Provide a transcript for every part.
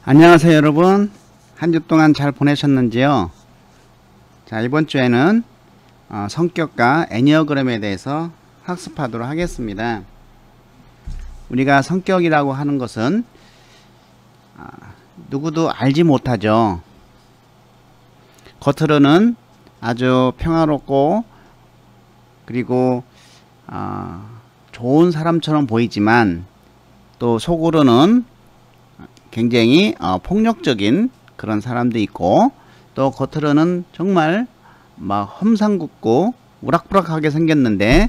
안녕하세요 여러분. 한 주 동안 잘 보내셨는지요? 자, 이번 주에는 성격과 애니어그램에 대해서 학습하도록 하겠습니다. 우리가 성격이라고 하는 것은 누구도 알지 못하죠. 겉으로는 아주 평화롭고 그리고 좋은 사람처럼 보이지만 또 속으로는 굉장히 폭력적인 그런 사람도 있고, 또 겉으로는 정말 막 험상궂고 우락부락하게 생겼는데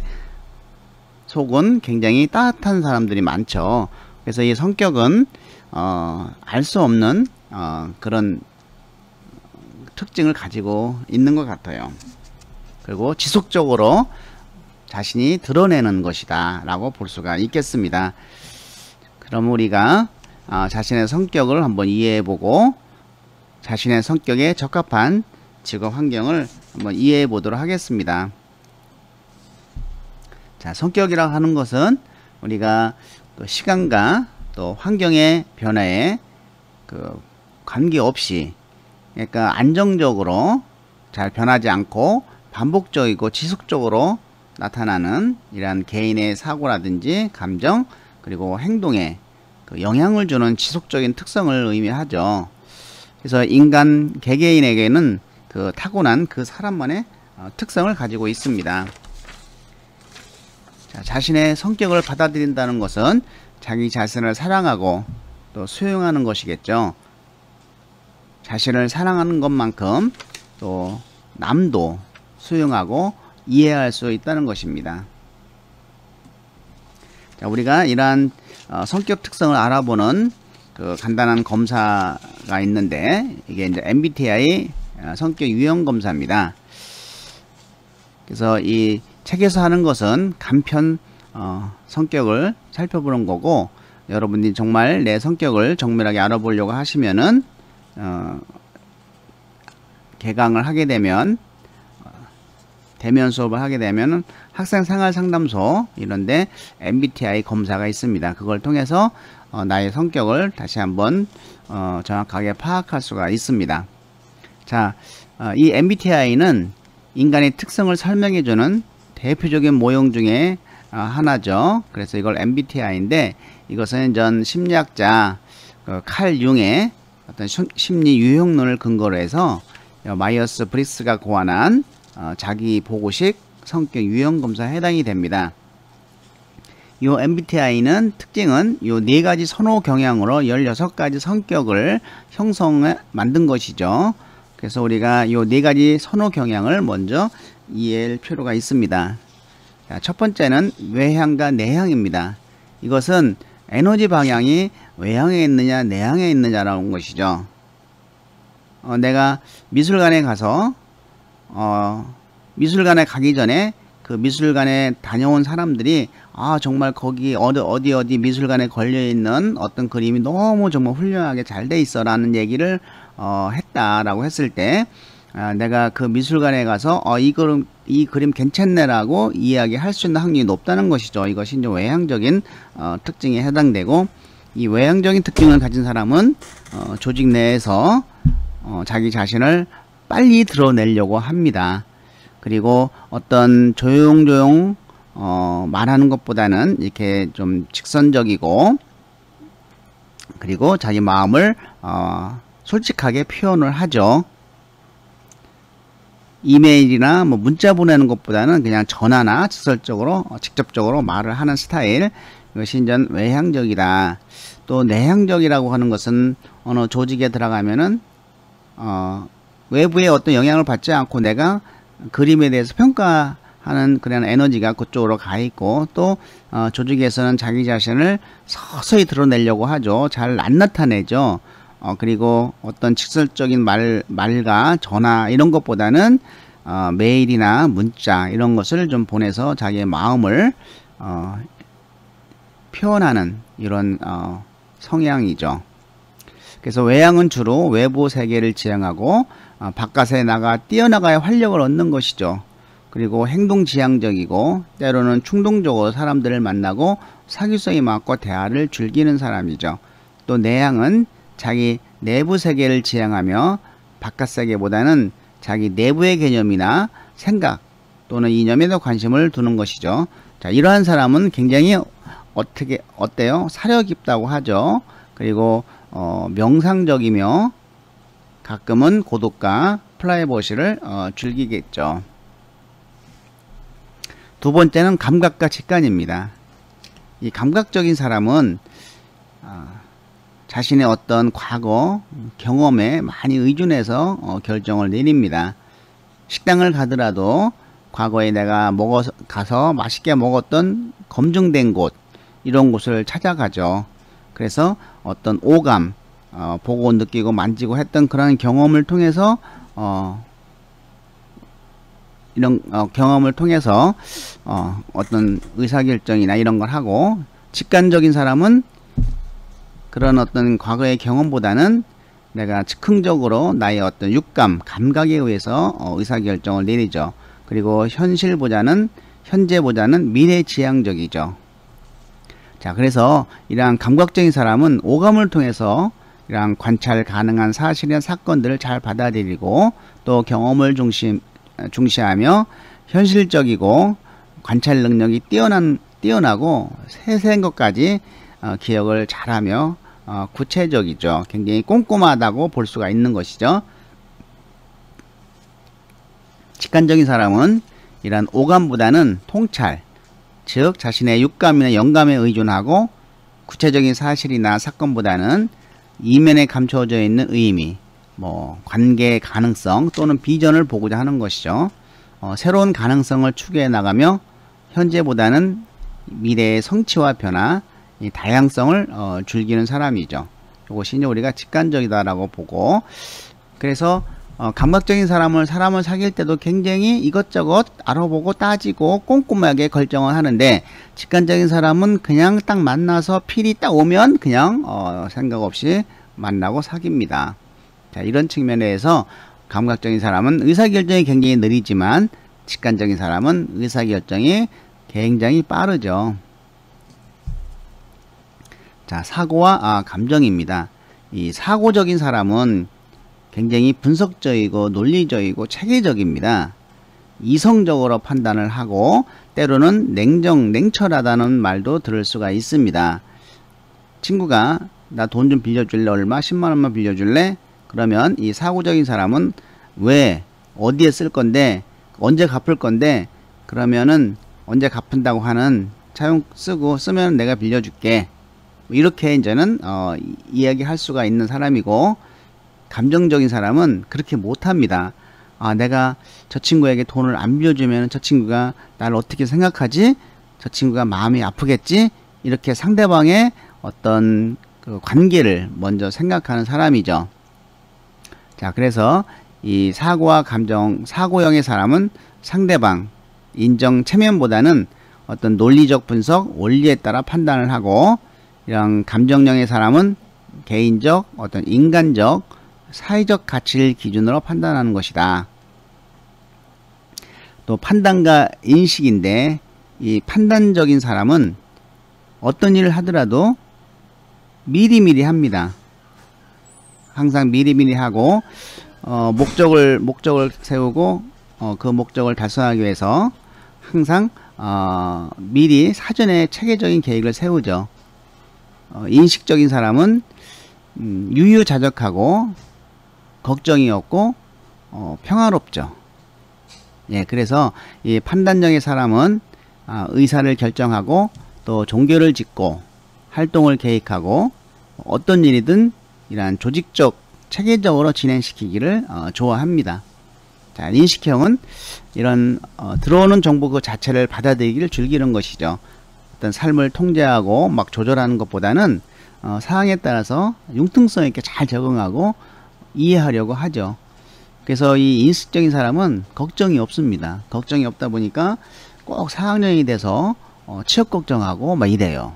속은 굉장히 따뜻한 사람들이 많죠. 그래서 이 성격은 알 수 없는 그런 특징을 가지고 있는 것 같아요. 그리고 지속적으로 자신이 드러내는 것이다 라고 볼 수가 있겠습니다. 그럼 우리가 자신의 성격을 한번 이해해보고 자신의 성격에 적합한 직업 환경을 한번 이해해 보도록 하겠습니다. 자, 성격이라고 하는 것은 우리가 또 시간과 또 환경의 변화에 관계없이, 그러니까 안정적으로 잘 변하지 않고 반복적이고 지속적으로 나타나는 이러한 개인의 사고라든지 감정 그리고 행동에 영향을 주는 지속적인 특성을 의미하죠. 그래서 인간 개개인에게는 타고난 그 사람만의 특성을 가지고 있습니다. 자, 자신의 성격을 받아들인다는 것은 자기 자신을 사랑하고 또 수용하는 것이겠죠. 자신을 사랑하는 것만큼 또 남도 수용하고 이해할 수 있다는 것입니다. 자, 우리가 이러한 성격 특성을 알아보는 간단한 검사가 있는데, 이게 이제 MBTI 성격 유형 검사입니다. 그래서 이 책에서 하는 것은 간편 성격을 살펴보는 거고, 여러분이 정말 내 성격을 정밀하게 알아보려고 하시면은 개강을 하게 되면, 대면 수업을 하게 되면 학생 생활 상담소 이런데 MBTI 검사가 있습니다. 그걸 통해서 나의 성격을 다시 한번 정확하게 파악할 수가 있습니다. 자, 이 MBTI는 인간의 특성을 설명해주는 대표적인 모형 중에 하나죠. 그래서 이걸 MBTI인데, 이것은 전 심리학자 칼 융의 어떤 심리 유형론을 근거로 해서 마이어스 브릭스가 고안한 자기 보고식 성격 유형 검사에 해당이 됩니다. 이 MBTI는 특징은 이 4가지 선호 경향으로 16가지 성격을 형성해 만든 것이죠. 그래서 우리가 이 4가지 선호 경향을 먼저 이해할 필요가 있습니다. 자, 첫 번째는 외향과 내향입니다. 이것은 에너지 방향이 외향에 있느냐 내향에 있느냐라는 것이죠. 내가 미술관에 가서 미술관에 가기 전에 그 미술관에 다녀온 사람들이 정말 거기 어디 미술관에 걸려있는 어떤 그림이 너무 정말 훌륭하게 잘 돼 있어 라는 얘기를 했다라고 했을 때, 내가 그 미술관에 가서 이 그림 괜찮네 라고 이야기할 수 있는 확률이 높다는 것이죠. 이것이 이제 외향적인 특징에 해당되고, 이 외향적인 특징을 가진 사람은 조직 내에서 자기 자신을 빨리 드러내려고 합니다. 그리고 어떤 조용조용 말하는 것보다는 이렇게 좀 직선적이고, 그리고 자기 마음을 솔직하게 표현을 하죠. 이메일이나 뭐 문자 보내는 것보다는 그냥 전화나 직접적으로 말을 하는 스타일, 이것이 이제 외향적이다. 또 내향적이라고 하는 것은 어느 조직에 들어가면은 외부의 어떤 영향을 받지 않고 내가 그림에 대해서 평가하는 그런 에너지가 그쪽으로 가 있고, 또 조직에서는 자기 자신을 서서히 드러내려고 하죠. 잘 안 나타내죠. 그리고 어떤 직설적인 말과 전화 이런 것보다는 메일이나 문자 이런 것을 좀 보내서 자기의 마음을 표현하는 이런 성향이죠. 그래서 외향은 주로 외부 세계를 지향하고 바깥에 뛰어나가야 활력을 얻는 것이죠. 그리고 행동지향적이고 때로는 충동적으로 사람들을 만나고 사교성이 많고 대화를 즐기는 사람이죠. 또 내향은 자기 내부 세계를 지향하며 바깥 세계보다는 자기 내부의 개념이나 생각 또는 이념에도 관심을 두는 것이죠. 자, 이러한 사람은 굉장히 어때요? 사려 깊다고 하죠. 그리고 명상적이며 가끔은 고독과 프라이버시를 즐기겠죠. 두 번째는 감각과 직관입니다. 이 감각적인 사람은 자신의 어떤 과거 경험에 많이 의존해서 결정을 내립니다. 식당을 가더라도 과거에 내가 가서 맛있게 먹었던 검증된 곳, 이런 곳을 찾아가죠. 그래서 어떤 오감, 보고 느끼고 만지고 했던 그런 경험을 통해서 이런 경험을 통해서 어떤 의사결정이나 이런 걸 하고, 직관적인 사람은 그런 어떤 과거의 경험보다는 내가 즉흥적으로 나의 어떤 육감, 감각에 의해서 의사결정을 내리죠. 그리고 현재보다는 미래지향적이죠. 자, 그래서 이러한 감각적인 사람은 오감을 통해서 이러한 관찰 가능한 사실이나 사건들을 잘 받아들이고, 또 경험을 중시하며 현실적이고 관찰 능력이 뛰어나고 세세한 것까지 기억을 잘하며 구체적이죠. 굉장히 꼼꼼하다고 볼 수가 있는 것이죠. 직관적인 사람은 이러한 오감보다는 통찰, 즉 자신의 육감이나 영감에 의존하고, 구체적인 사실이나 사건보다는 이면에 감춰져 있는 의미, 관계의 가능성 또는 비전을 보고자 하는 것이죠. 새로운 가능성을 추구해 나가며 현재보다는 미래의 성취와 변화, 이 다양성을 즐기는 사람이죠. 이것이 이제 우리가 직관적이다라고 보고, 그래서 감각적인 사람을 사귈 때도 굉장히 이것저것 알아보고 따지고 꼼꼼하게 결정을 하는데, 직관적인 사람은 그냥 딱 만나서 필이 딱 오면 그냥 생각 없이 만나고 사깁니다. 자, 이런 측면에서 감각적인 사람은 의사결정이 굉장히 느리지만 직관적인 사람은 의사결정이 굉장히 빠르죠. 자, 사고와 감정입니다. 이 사고적인 사람은 굉장히 분석적이고 논리적이고 체계적입니다. 이성적으로 판단을 하고 때로는 냉철하다는 말도 들을 수가 있습니다. 친구가 나 돈 좀 빌려줄래? 얼마? 10만원만 빌려줄래? 그러면 이 사고적인 사람은 왜? 어디에 쓸 건데? 언제 갚을 건데? 그러면은 언제 갚는다고 하는 차용 쓰면 내가 빌려줄게. 이렇게 이제는 이야기할 수가 있는 사람이고, 감정적인 사람은 그렇게 못합니다. 내가 저 친구에게 돈을 안 빌려주면 저 친구가 나를 어떻게 생각하지? 저 친구가 마음이 아프겠지? 이렇게 상대방의 어떤 그 관계를 먼저 생각하는 사람이죠. 자, 그래서 이 사고와 감정, 사고형의 사람은 상대방 인정 체면보다는 어떤 논리적 분석, 원리에 따라 판단을 하고, 이런 감정형의 사람은 개인적, 어떤 인간적, 사회적 가치를 기준으로 판단하는 것이다. 또 판단과 인식인데, 이 판단적인 사람은 어떤 일을 하더라도 미리미리 합니다. 항상 미리미리 하고 목적을 세우고 그 목적을 달성하기 위해서 항상 미리 사전에 체계적인 계획을 세우죠. 인식적인 사람은 유유자적하고 걱정이 없고 평화롭죠. 예, 그래서 이 판단형의 사람은 의사를 결정하고 또 종교를 짓고 활동을 계획하고 어떤 일이든 이러한 조직적 체계적으로 진행시키기를 좋아합니다. 자, 인식형은 이런 들어오는 정보 그 자체를 받아들이기를 즐기는 것이죠. 어떤 삶을 통제하고 막 조절하는 것보다는 상황에 따라서 융통성 있게 잘 적응하고 이해하려고 하죠. 그래서 이 인식적인 사람은 걱정이 없습니다. 걱정이 없다 보니까 꼭 4학년이 돼서 취업 걱정하고 막 이래요.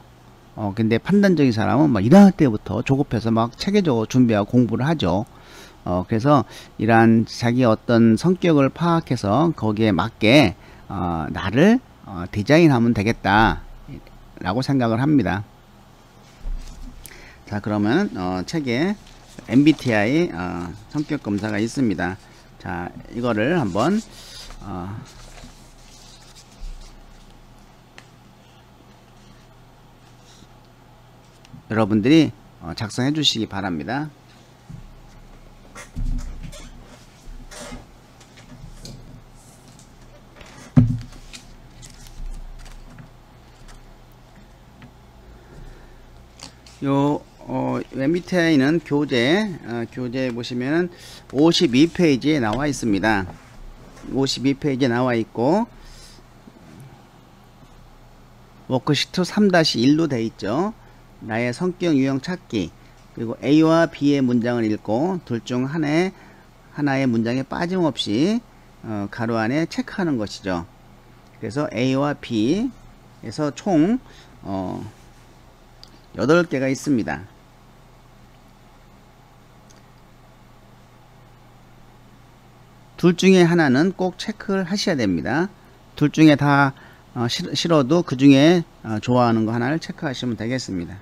근데 판단적인 사람은 막 1학년 때부터 조급해서 막 체계적으로 준비하고 공부를 하죠. 그래서 이러한 자기 어떤 성격을 파악해서 거기에 맞게 나를 디자인하면 되겠다 라고 생각을 합니다. 자, 그러면 책에 MBTI 성격 검사가 있습니다. 자, 이거를 한번 여러분들이 작성해 주시기 바랍니다. MBTI는 교재 보시면은 52페이지에 나와 있습니다. 52페이지에 나와 있고, 워크시트 3-1로 되어 있죠. 나의 성격 유형 찾기, 그리고 A와 B의 문장을 읽고 둘 중 하나의 문장에 빠짐없이 가로 안에 체크하는 것이죠. 그래서 A와 B에서 총 8개가 있습니다. 둘 중에 하나는 꼭 체크를 하셔야 됩니다. 둘 중에 다 싫어도 그 중에 좋아하는 거 하나를 체크하시면 되겠습니다.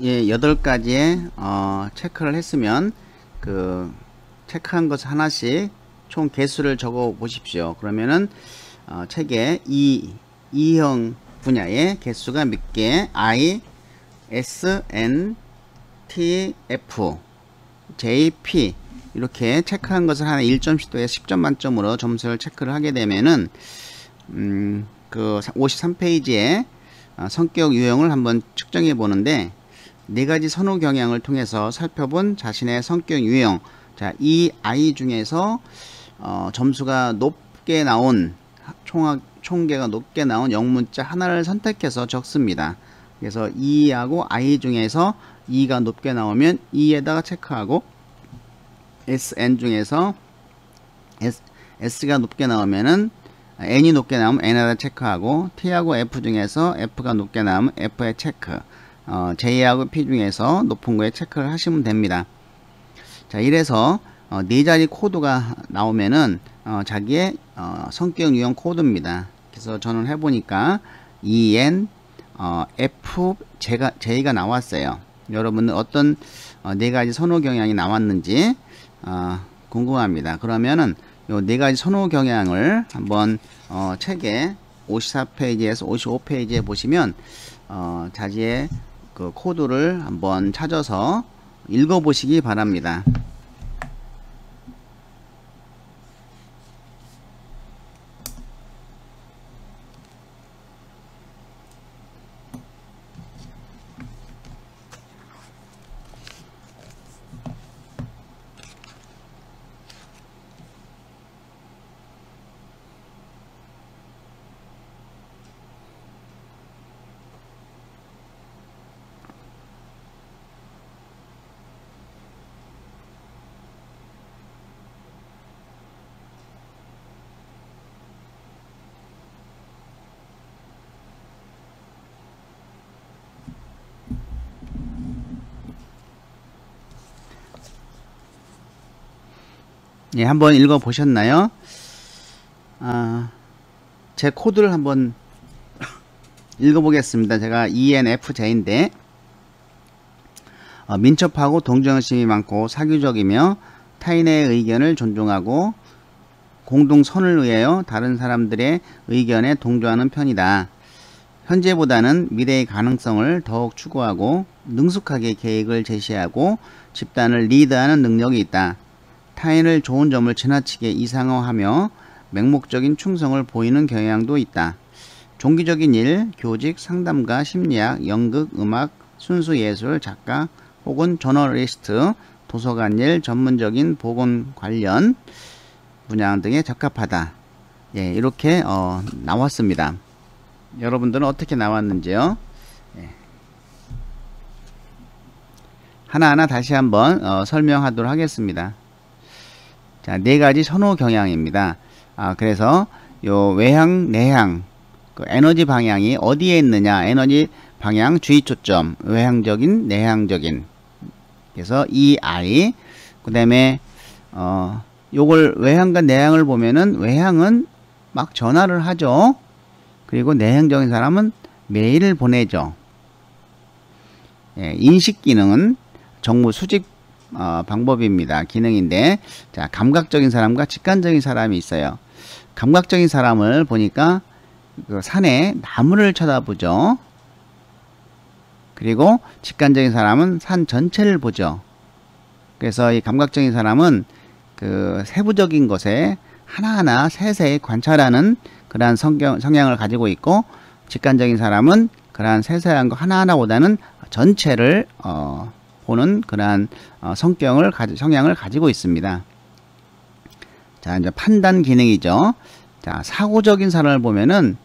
예, 8가지의 체크를 했으면 그 체크한 것을 하나씩 총 개수를 적어 보십시오. 그러면은 책에 E형 분야의 개수가 몇 개, I, S, N, T, F, J, P 이렇게 체크한 것을 하나 1점씩 더해 10점 만점으로 점수를 체크를 하게 되면은 그 53페이지에 성격 유형을 한번 측정해 보는데 네 가지 선호 경향을 통해서 살펴본 자신의 성격 유형. 자, 이 I 중에서 점수가 높게 나온 총계가 높게 나온 영문자 하나를 선택해서 적습니다. 그래서 E하고 I 중에서 E가 높게 나오면 E에다가 체크하고 SN 중에서 S가 높게 나오면은 N이 높게 나오면 N에다 체크하고 T하고 F 중에서 F가 높게 나오면 F에 체크, J하고 P 중에서 높은 거에 체크를 하시면 됩니다. 자, 이래서 네 자리 코드가 나오면은 자기의 성격 유형 코드입니다. 그래서 저는 해보니까 EN, F, J가 나왔어요. 여러분은 어떤 네 가지 선호 경향이 나왔는지 궁금합니다. 그러면은 요 네 가지 선호 경향을 한번 책에 54페이지에서 55페이지에 보시면 자기의 그 코드를 한번 찾아서 읽어보시기 바랍니다. 예, 한번 읽어 보셨나요? 제 코드를 한번 읽어 보겠습니다. 제가 ENFJ인데 민첩하고 동정심이 많고 사교적이며 타인의 의견을 존중하고 공동선을 위하여 다른 사람들의 의견에 동조하는 편이다. 현재보다는 미래의 가능성을 더욱 추구하고 능숙하게 계획을 제시하고 집단을 리드하는 능력이 있다. 타인을 좋은 점을 지나치게 이상화하며 맹목적인 충성을 보이는 경향도 있다. 종기적인 일, 교직, 상담가, 심리학, 연극, 음악, 순수 예술, 작가 혹은 저널리스트, 도서관 일, 전문적인 보건 관련 분야 등에 적합하다. 예, 이렇게 나왔습니다. 여러분들은 어떻게 나왔는지요? 예. 하나하나 다시 한번 설명하도록 하겠습니다. 자, 네 가지 선호 경향입니다. 그래서 요 외향, 내향, 그 에너지 방향이 어디에 있느냐? 에너지 방향, 주의 초점, 외향적인, 내향적인. 그래서 EI. 그다음에 요걸 외향과 내향을 보면은 외향은 막 전화를 하죠. 그리고 내향적인 사람은 메일을 보내죠. 예, 인식 기능은 정보 수집 방법입니다. 기능인데, 자, 감각적인 사람과 직관적인 사람이 있어요. 감각적인 사람을 보니까 그 산에 나무를 쳐다보죠. 그리고 직관적인 사람은 산 전체를 보죠. 그래서 이 감각적인 사람은 그 세부적인 것에 하나하나 세세히 관찰하는 그러한 성향을 가지고 있고, 직관적인 사람은 그러한 세세한 거 하나하나보다는 전체를 보는 그러한 성향을 가지고 있습니다. 자, 이제 판단 기능이죠. 자, 사고적인 사람을 보면은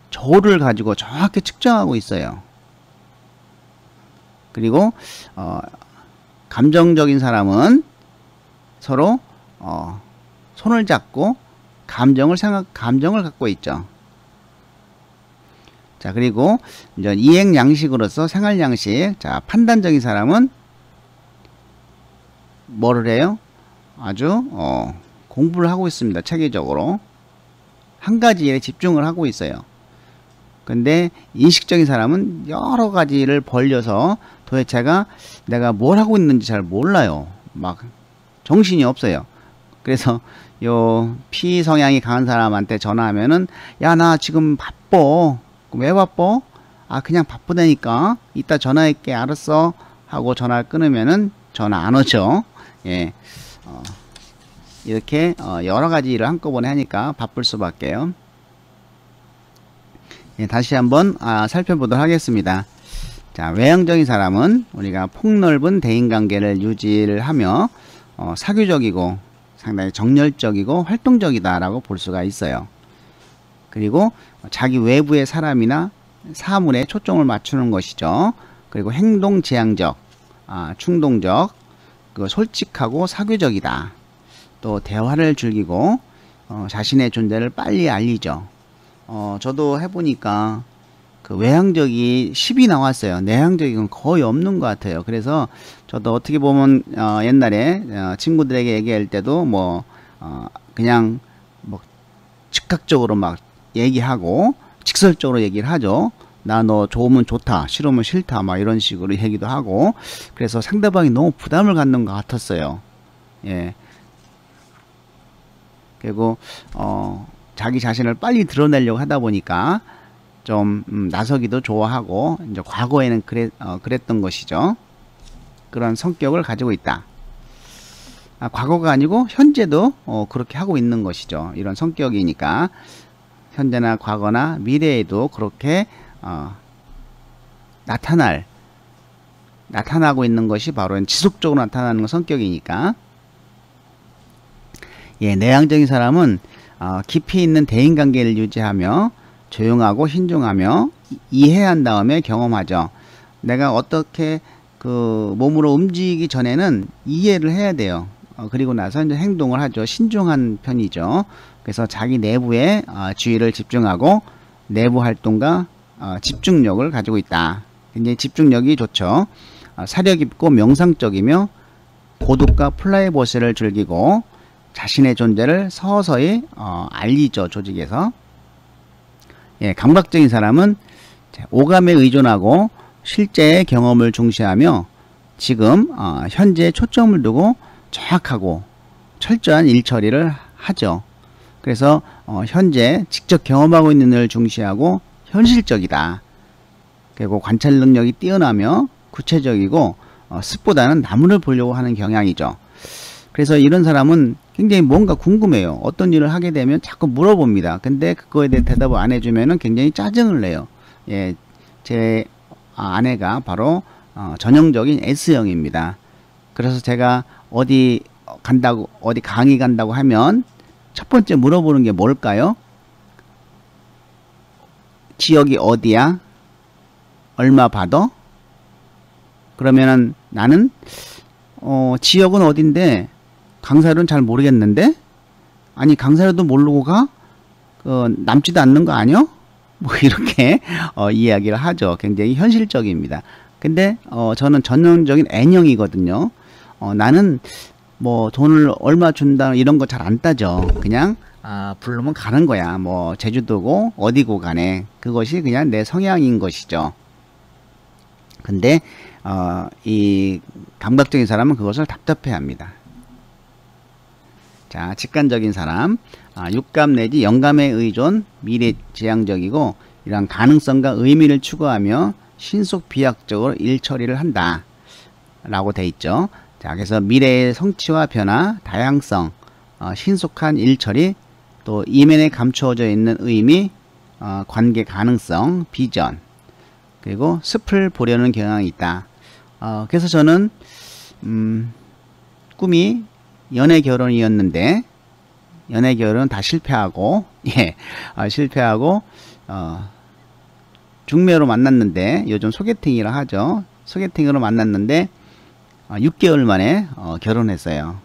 저를 가지고 정확히 측정하고 있어요. 그리고 감정적인 사람은 서로 손을 잡고 감정을 갖고 있죠. 자, 그리고 이제 이행 양식으로서 생활 양식. 자, 판단적인 사람은 뭐를 해요? 아주 공부를 하고 있습니다. 체계적으로 한 가지 일에 집중을 하고 있어요. 근데 인식적인 사람은 여러 가지를 벌려서 도대체가 내가 뭘 하고 있는지 잘 몰라요. 막 정신이 없어요. 그래서 요 P 성향이 강한 사람한테 전화하면은 야, 나 지금 바빠. 왜 바빠? 아, 그냥 바쁘다니까. 이따 전화할게. 알았어. 하고 전화를 끊으면은 전화 안 오죠. 예. 이렇게 여러 가지 일을 한꺼번에 하니까 바쁠 수밖에요. 예, 다시 한번 살펴보도록 하겠습니다. 자, 외향적인 사람은 우리가 폭넓은 대인관계를 유지를 하며 사교적이고 상당히 정열적이고 활동적이다라고 볼 수가 있어요. 그리고 자기 외부의 사람이나 사물에 초점을 맞추는 것이죠. 그리고 행동지향적, 충동적, 솔직하고 사교적이다. 또 대화를 즐기고 자신의 존재를 빨리 알리죠. 저도 해보니까 그 외향적이 10이 나왔어요. 내향적인 거의 없는 것 같아요. 그래서 저도 어떻게 보면 옛날에 친구들에게 얘기할 때도 뭐 그냥 뭐 즉각적으로 막 얘기하고 직설적으로 얘기를 하죠. 나 너 좋으면 좋다, 싫으면 싫다, 막 이런 식으로 얘기도 하고. 그래서 상대방이 너무 부담을 갖는 것 같았어요. 예. 그리고 자기 자신을 빨리 드러내려고 하다 보니까 좀 나서기도 좋아하고, 이제 과거에는 그랬던 것이죠. 그런 성격을 가지고 있다. 과거가 아니고 현재도 그렇게 하고 있는 것이죠. 이런 성격이니까 현재나 과거나 미래에도 그렇게 나타나고 있는 것이 바로 지속적으로 나타나는 성격이니까. 예, 내향적인 사람은 깊이 있는 대인관계를 유지하며 조용하고 신중하며 이해한 다음에 경험하죠. 내가 어떻게 그 몸으로 움직이기 전에는 이해를 해야 돼요. 그리고 나서 이제 행동을 하죠. 신중한 편이죠. 그래서 자기 내부에 주의를 집중하고 내부 활동과 집중력을 가지고 있다. 굉장히 집중력이 좋죠. 사려 깊고 명상적이며 고독과 프라이버시를 즐기고 자신의 존재를 서서히 알리죠. 조직에서. 예, 감각적인 사람은 오감에 의존하고 실제의 경험을 중시하며 지금 현재에 초점을 두고 정확하고 철저한 일 처리를 하죠. 그래서 현재 직접 경험하고 있는 일을 중시하고 현실적이다. 그리고 관찰 능력이 뛰어나며 구체적이고 습보다는 나무를 보려고 하는 경향이죠. 그래서 이런 사람은 굉장히 뭔가 궁금해요. 어떤 일을 하게 되면 자꾸 물어봅니다. 근데 그거에 대해 대답을 안 해주면은 굉장히 짜증을 내요. 예, 제 아내가 바로 전형적인 S형입니다. 그래서 제가 어디 강의 간다고 하면 첫 번째 물어보는 게 뭘까요? 지역이 어디야? 얼마 받아? 그러면은 나는 지역은 어딘데 강사료는 잘 모르겠는데? 아니, 강사료도 모르고 가? 남지도 않는 거 아니야? 뭐 이렇게 이야기를 하죠. 굉장히 현실적입니다. 근데 저는 전형적인 N형이거든요. 나는 뭐 돈을 얼마 준다 이런 거 잘 안 따져. 그냥 부르면 가는 거야. 뭐 제주도고 어디고 간에 그것이 그냥 내 성향인 것이죠. 근데 이 감각적인 사람은 그것을 답답해합니다. 자, 직관적인 사람, 육감 내지 영감에 의존, 미래지향적이고 이러한 가능성과 의미를 추구하며 신속 비약적으로 일 처리를 한다 라고 돼 있죠. 자, 그래서 미래의 성취와 변화, 다양성, 신속한 일 처리, 또 이면에 감추어져 있는 의미, 관계 가능성, 비전, 그리고 숲을 보려는 경향이 있다. 그래서 저는 꿈이 연애 결혼이었는데 연애 결혼 다 실패하고 실패하고 중매로 만났는데 요즘 소개팅이라 하죠. 소개팅으로 만났는데 6개월 만에 결혼했어요.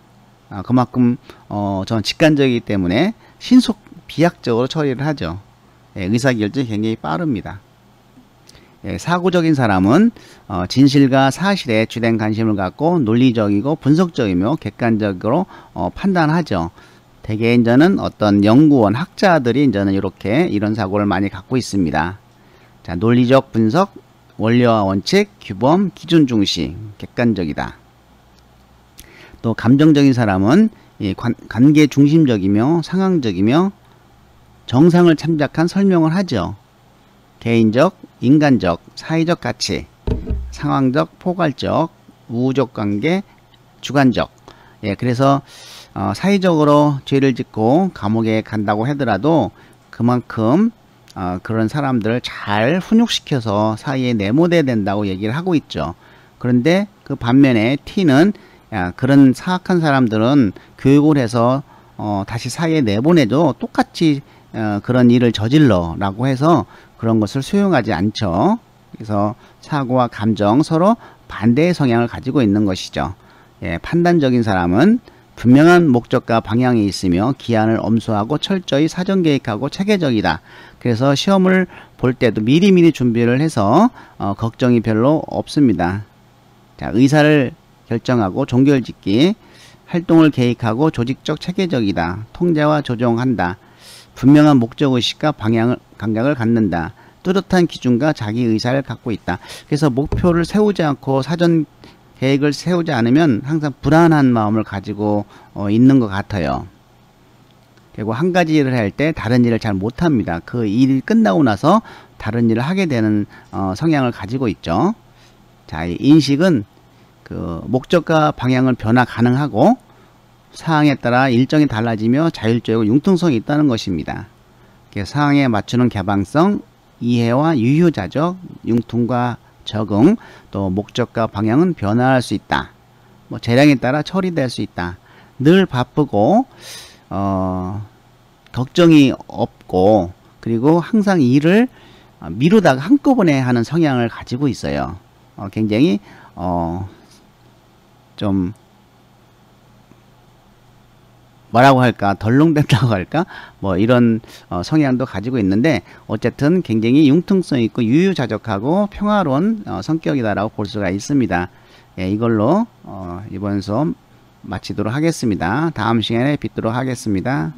그만큼 저는 직관적이기 때문에 신속 비약적으로 처리를 하죠. 의사결정이 굉장히 빠릅니다. 사고적인 사람은 진실과 사실에 주된 관심을 갖고 논리적이고 분석적이며 객관적으로 판단하죠. 대개 이제는 어떤 연구원, 학자들이 이제는 이런 사고를 많이 갖고 있습니다. 자, 논리적 분석, 원리와 원칙, 규범, 기준 중시, 객관적이다. 또 감정적인 사람은 관계 중심적이며 상황적이며 정상을 참작한 설명을 하죠. 개인적, 인간적, 사회적 가치, 상황적, 포괄적, 우호적 관계, 주관적. 그래서 사회적으로 죄를 짓고 감옥에 간다고 하더라도 그만큼 그런 사람들을 잘 훈육시켜서 사회에 내모돼야 된다고 얘기를 하고 있죠. 그런데 그 반면에 T는 그런 사악한 사람들은 교육을 해서 다시 사회에 내보내도 똑같이 그런 일을 저질러 라고 해서 그런 것을 수용하지 않죠. 그래서 사고와 감정 서로 반대의 성향을 가지고 있는 것이죠. 판단적인 사람은 분명한 목적과 방향이 있으며 기한을 엄수하고 철저히 사전 계획하고 체계적이다. 그래서 시험을 볼 때도 미리미리 준비를 해서 걱정이 별로 없습니다. 자, 의사를 결정하고 종결짓기, 활동을 계획하고 조직적 체계적이다. 통제와 조정한다. 분명한 목적의식과 감각을 갖는다. 뚜렷한 기준과 자기 의사를 갖고 있다. 그래서 목표를 세우지 않고 사전 계획을 세우지 않으면 항상 불안한 마음을 가지고 있는 것 같아요. 그리고 한 가지 일을 할 때 다른 일을 잘 못합니다. 그 일이 끝나고 나서 다른 일을 하게 되는 성향을 가지고 있죠. 자, 이 인식은 그 목적과 방향은 변화 가능하고 상황에 따라 일정이 달라지며 자율적이고 융통성이 있다는 것입니다. 상황에 맞추는 개방성, 이해와 유효자적, 융통과 적응, 또 목적과 방향은 변화할 수 있다. 재량에 따라 처리될 수 있다. 늘 바쁘고 걱정이 없고 그리고 항상 일을 미루다가 한꺼번에 하는 성향을 가지고 있어요. 굉장히 좀 뭐라고 할까, 덜렁댄다고 할까, 이런 성향도 가지고 있는데 어쨌든 굉장히 융통성 있고 유유자적하고 평화로운 성격이다라고 볼 수가 있습니다. 이걸로 이번 수업 마치도록 하겠습니다. 다음 시간에 뵙도록 하겠습니다.